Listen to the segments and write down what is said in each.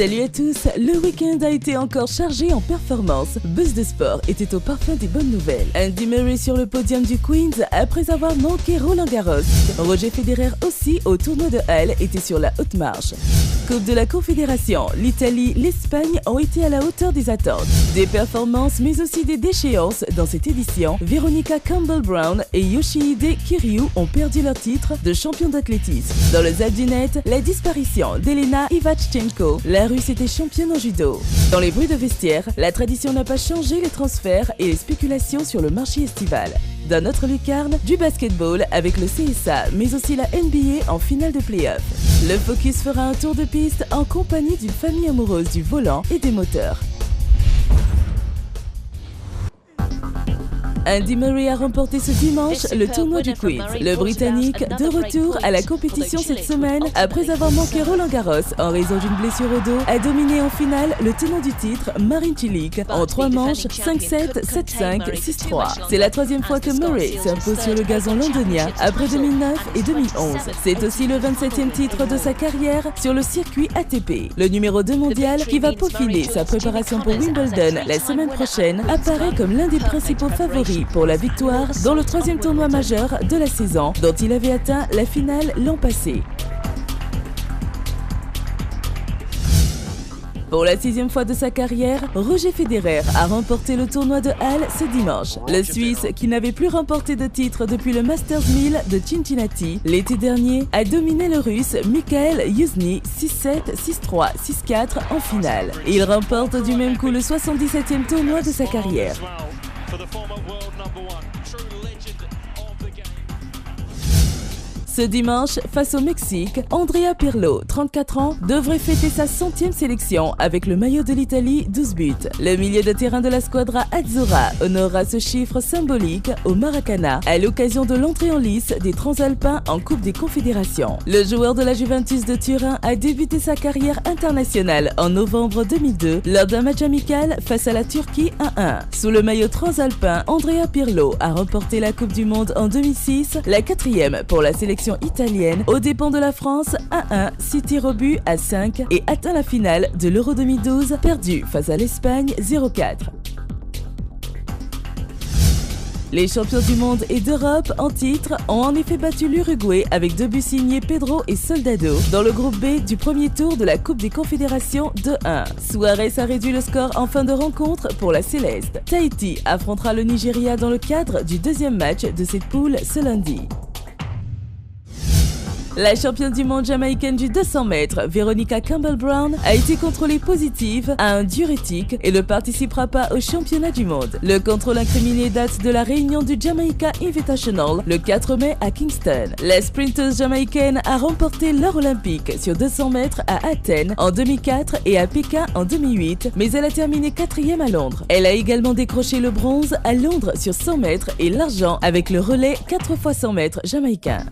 Salut à tous, le week-end a été encore chargé en performance. Buzz de sport était au parfum des bonnes nouvelles. Andy Murray sur le podium du Queens après avoir manqué Roland Garros. Roger Federer aussi au tournoi de Halle était sur la haute marche. Coupe de la Confédération, l'Italie, l'Espagne ont été à la hauteur des attentes. Des performances mais aussi des déchéances dans cette édition. Veronica Campbell-Brown et Yoshihide Kiryu ont perdu leur titre de champion d'athlétisme. Dans le zap du net, la disparition d'Elena Ivashchenko. La Russe était championne en judo. Dans les bruits de vestiaire, la tradition n'a pas changé les transferts et les spéculations sur le marché estival. Dans notre lucarne, du basketball avec le CSA, mais aussi la NBA en finale de play-off. Le Focus fera un tour de piste en compagnie d'une famille amoureuse du volant et des moteurs. Andy Murray a remporté ce dimanche le tournoi du Queens. Le Britannique, de retour à la compétition cette semaine, après avoir manqué Roland Garros en raison d'une blessure au dos, a dominé en finale le tenant du titre, Marin Cilic, en 3 manches, 5-7, 7-5, 6-3. C'est la 3e fois que Murray s'impose sur le gazon londonien après 2009 et 2011. C'est aussi le 27e titre de sa carrière sur le circuit ATP. Le numéro 2 mondial, qui va peaufiner sa préparation pour Wimbledon la semaine prochaine, apparaît comme l'un des principaux favoris pour la victoire dans le 3e tournoi majeur de la saison dont il avait atteint la finale l'an passé. Pour la 6e fois de sa carrière, Roger Federer a remporté le tournoi de Halle ce dimanche. Le Suisse, qui n'avait plus remporté de titre depuis le Masters 1000 de Cincinnati l'été dernier, a dominé le Russe Mikhail Yuzny 6-7, 6-3, 6-4 en finale. Il remporte du même coup le 77e tournoi de sa carrière. Ce dimanche, face au Mexique, Andrea Pirlo, 34 ans, devrait fêter sa 100e sélection avec le maillot de l'Italie, 12 buts. Le milieu de terrain de la squadra Azzurra honorera ce chiffre symbolique au Maracana à l'occasion de l'entrée en lice des Transalpins en Coupe des Confédérations. Le joueur de la Juventus de Turin a débuté sa carrière internationale en novembre 2002 lors d'un match amical face à la Turquie 1-1. Sous le maillot transalpin, Andrea Pirlo a remporté la Coupe du Monde en 2006, la 4e pour la sélection italienne aux dépens de la France 1-1, 6 tirs au but à 5 et atteint la finale de l'Euro 2012 perdue face à l'Espagne 0-4. Les champions du monde et d'Europe en titre ont en effet battu l'Uruguay avec 2 buts signés Pedro et Soldado dans le groupe B du premier tour de la Coupe des Confédérations 2-1. Suarez a réduit le score en fin de rencontre pour la Céleste. Tahiti affrontera le Nigeria dans le cadre du 2e match de cette poule ce lundi. La championne du monde jamaïcaine du 200 mètres, Veronica Campbell-Brown, a été contrôlée positive à un diurétique et ne participera pas au championnat du monde. Le contrôle incriminé date de la réunion du Jamaica Invitational le 4 mai à Kingston. La sprinteuse jamaïcaine a remporté l'or olympique sur 200 mètres à Athènes en 2004 et à Pékin en 2008, mais elle a terminé 4e à Londres. Elle a également décroché le bronze à Londres sur 100 mètres et l'argent avec le relais 4 x 100 mètres jamaïcain.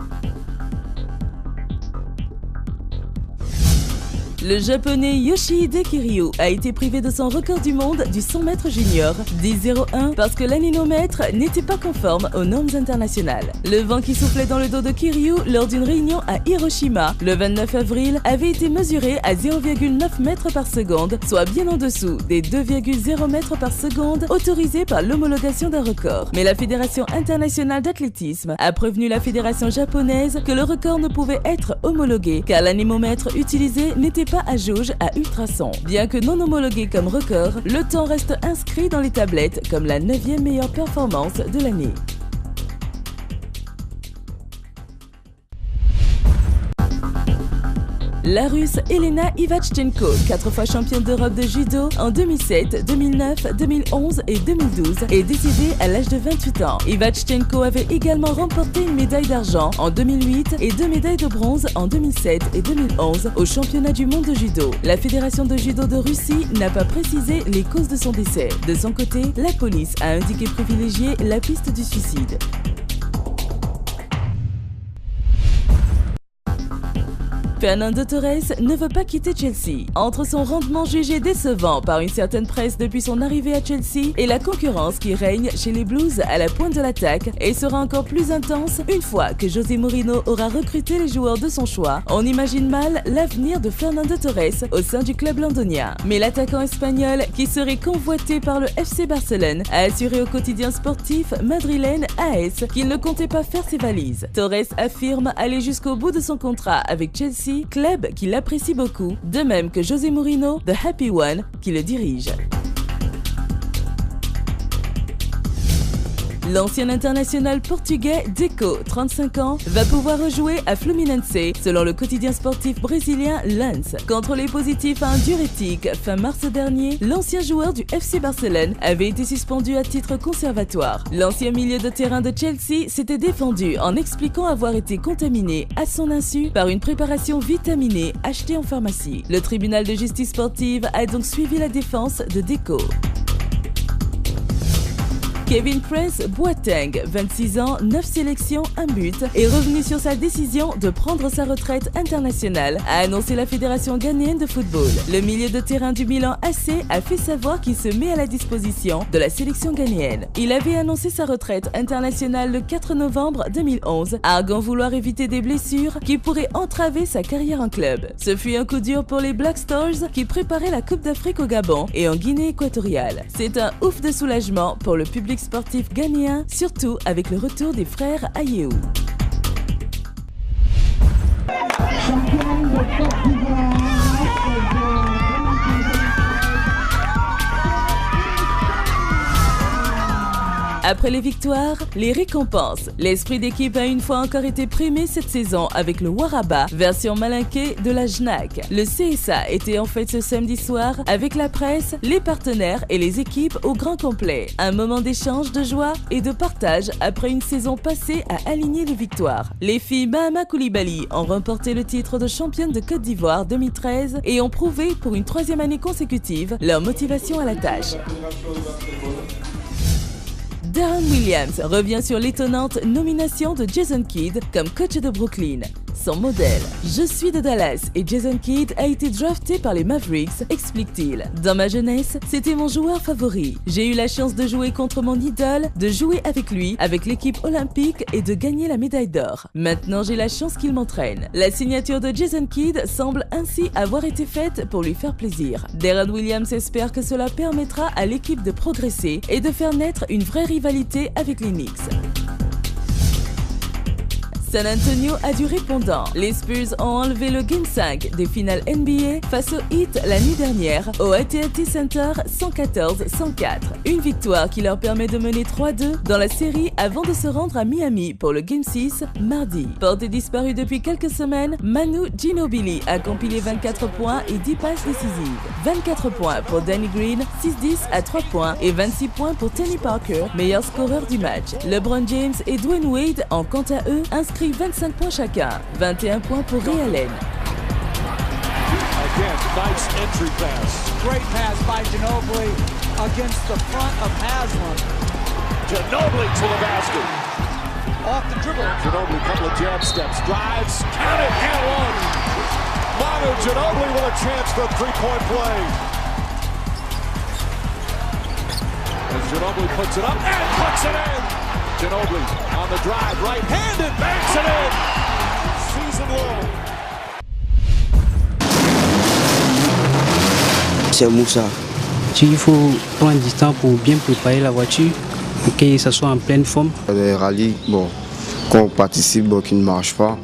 Le japonais Yoshihide Kiryu a été privé de son record du monde du 100 mètres junior 10,01 parce que l'anémomètre n'était pas conforme aux normes internationales. Le vent qui soufflait dans le dos de Kiryu lors d'une réunion à Hiroshima le 29 avril avait été mesuré à 0,9 mètres par seconde, soit bien en dessous des 2,0 mètres par seconde autorisés par l'homologation d'un record. Mais la Fédération internationale d'athlétisme a prévenu la fédération japonaise que le record ne pouvait être homologué car l'anémomètre utilisé n'était pas à jauge à ultrasons. Bien que non homologué comme record, le temps reste inscrit dans les tablettes comme la 9e meilleure performance de l'année. La Russe Elena Ivashchenko, 4 fois championne d'Europe de judo en 2007, 2009, 2011 et 2012, est décédée à l'âge de 28 ans. Ivashchenko avait également remporté une médaille d'argent en 2008 et 2 médailles de bronze en 2007 et 2011 au championnat du monde de judo. La Fédération de judo de Russie n'a pas précisé les causes de son décès. De son côté, la police a indiqué privilégier la piste du suicide. Fernando Torres ne veut pas quitter Chelsea. Entre son rendement jugé décevant par une certaine presse depuis son arrivée à Chelsea et la concurrence qui règne chez les Blues à la pointe de l'attaque et sera encore plus intense une fois que José Mourinho aura recruté les joueurs de son choix, on imagine mal l'avenir de Fernando Torres au sein du club londonien. Mais l'attaquant espagnol, qui serait convoité par le FC Barcelone, a assuré au quotidien sportif madrilène AS qu'il ne comptait pas faire ses valises. Torres affirme aller jusqu'au bout de son contrat avec Chelsea, club qu'il apprécie beaucoup, de même que José Mourinho, The Happy One, qui le dirige. L'ancien international portugais Deco, 35 ans, va pouvoir rejouer à Fluminense, selon le quotidien sportif brésilien Lance. Contrôlé positif à un diurétique fin mars dernier, l'ancien joueur du FC Barcelone avait été suspendu à titre conservatoire. L'ancien milieu de terrain de Chelsea s'était défendu en expliquant avoir été contaminé à son insu par une préparation vitaminée achetée en pharmacie. Le tribunal de justice sportive a donc suivi la défense de Deco. Kevin Prince Boateng, 26 ans, 9 sélections, 1 but, est revenu sur sa décision de prendre sa retraite internationale, a annoncé la Fédération ghanéenne de football. Le milieu de terrain du Milan AC a fait savoir qu'il se met à la disposition de la sélection ghanéenne. Il avait annoncé sa retraite internationale le 4 novembre 2011, arguant vouloir éviter des blessures qui pourraient entraver sa carrière en club. Ce fut un coup dur pour les Black Stars qui préparaient la Coupe d'Afrique au Gabon et en Guinée équatoriale. C'est un ouf de soulagement pour le public sportif ghanéen, surtout avec le retour des frères Ayew. Après les victoires, les récompenses. L'esprit d'équipe a une fois encore été primé cette saison avec le Waraba, version malinquée de la JNAC. Le CSA était en fête ce samedi soir avec la presse, les partenaires et les équipes au grand complet. Un moment d'échange, de joie et de partage après une saison passée à aligner les victoires. Les filles Mahama Koulibaly ont remporté le titre de championne de Côte d'Ivoire 2013 et ont prouvé pour une 3e année consécutive leur motivation à la tâche. Deron Williams revient sur l'étonnante nomination de Jason Kidd comme coach de Brooklyn. Son modèle. Je suis de Dallas et Jason Kidd a été drafté par les Mavericks, explique-t-il. Dans ma jeunesse, c'était mon joueur favori. J'ai eu la chance de jouer contre mon idole, de jouer avec lui, avec l'équipe olympique et de gagner la médaille d'or. Maintenant, j'ai la chance qu'il m'entraîne. La signature de Jason Kidd semble ainsi avoir été faite pour lui faire plaisir. Deron Williams espère que cela permettra à l'équipe de progresser et de faire naître une vraie rivalité avec les Knicks. San Antonio a du répondant. Les Spurs ont enlevé le Game 5 des finales NBA face au Heat la nuit dernière au AT&T Center 114-104. Une victoire qui leur permet de mener 3-2 dans la série avant de se rendre à Miami pour le Game 6 mardi. Porté disparu depuis quelques semaines, Manu Ginobili a compilé 24 points et 10 passes décisives. 24 points pour Danny Green, 6-10 à 3 points et 26 points pour Tony Parker, meilleur scoreur du match. LeBron James et Dwayne Wade ont quant à eux inscrit 25 points chacun, 21 points pour Ray Allen. Again, nice entry pass. Great pass by Ginobili against the front of Haslam. Ginobili to the basket. Off the dribble. Ginobili, couple of jab steps, drives, count it, and one. Manu Ginobili with a chance for a three-point play. And Ginobili puts it up and puts it in. Ginobili on the drive, right-handed, banks it in. Season low. C'est Moussa. Il faut prendre du temps pour bien préparer la voiture, pour que ça soit en pleine forme. Les rallyes, quand on participe, qui ne marchent pas,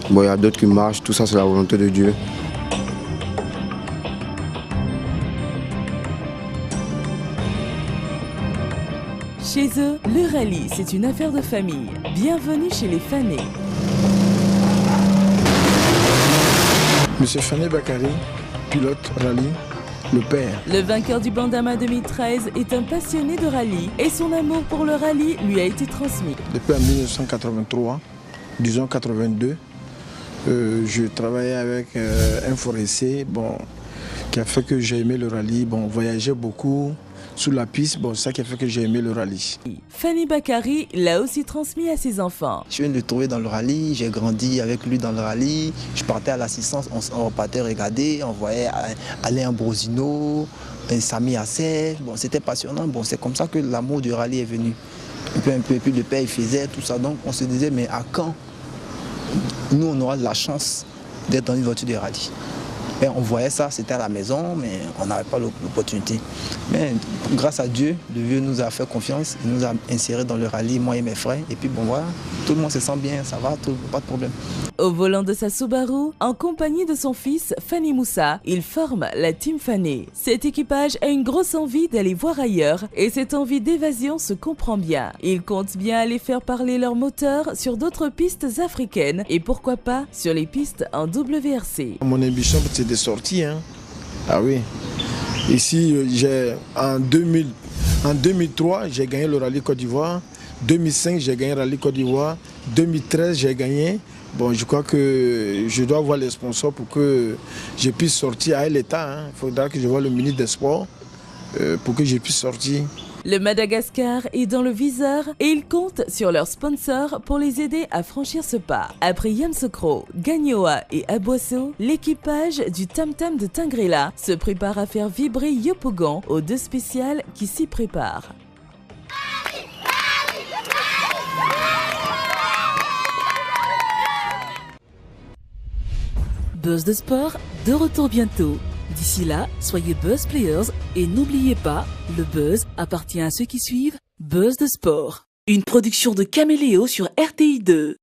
il y a d'autres qui marchent, tout ça c'est la volonté de Dieu. Chez eux, le rallye, c'est une affaire de famille. Bienvenue chez les Fanés. Monsieur Fané Bakary, pilote rallye, le père. Le vainqueur du Bandama 2013 est un passionné de rallye et son amour pour le rallye lui a été transmis. Depuis en 1983, disons 82, je travaillais avec un forestier qui a fait que j'ai aimé le rallye. Voyageais beaucoup, sur la piste. Bon, c'est ça qui a fait que j'ai aimé le rallye. Fanny Bakary l'a aussi transmis à ses enfants. Je viens de le trouver dans le rallye, j'ai grandi avec lui dans le rallye. Je partais à l'assistance, on repartait regarder, on voyait Alain Ambrosino, Sami Assef. Bon, c'était passionnant. Bon, c'est comme ça que l'amour du rallye est venu. Un peu, et puis le père il faisait tout ça. Donc on se disait, mais à quand nous on aura de la chance d'être dans une voiture de rallye? Et on voyait ça, c'était à la maison, mais on n'avait pas l'opportunité. Mais grâce à Dieu, le vieux nous a fait confiance, il nous a insérés dans le rallye, moi et mes frères. Et puis bon voilà, tout le monde se sent bien, ça va, pas de problème. Au volant de sa Subaru, en compagnie de son fils Fanny Moussa, il forme la Team Fanny. Cet équipage a une grosse envie d'aller voir ailleurs et cette envie d'évasion se comprend bien. Ils comptent bien aller faire parler leur moteur sur d'autres pistes africaines et pourquoi pas sur les pistes en WRC. Mon ambition c'est de sortir. Hein. Ah oui. Ici, en 2003, j'ai gagné le rallye Côte d'Ivoire. 2005, j'ai gagné le rallye Côte d'Ivoire. 2013, j'ai gagné. Bon, je crois que je dois voir les sponsors pour que je puisse sortir à l'État. Hein. Il faudra que je voie le ministre des Sports pour que je puisse sortir. Le Madagascar est dans le viseur et ils comptent sur leurs sponsors pour les aider à franchir ce pas. Après Yamoussoukro, Gagnoa et Aboissou, l'équipage du Tam Tam de Tingrela se prépare à faire vibrer Yopougon aux 2 spéciales qui s'y préparent. Buzz de sport, de retour bientôt. D'ici là, soyez Buzz Players et n'oubliez pas, le buzz appartient à ceux qui suivent Buzz de sport. Une production de Caméléo sur RTI2.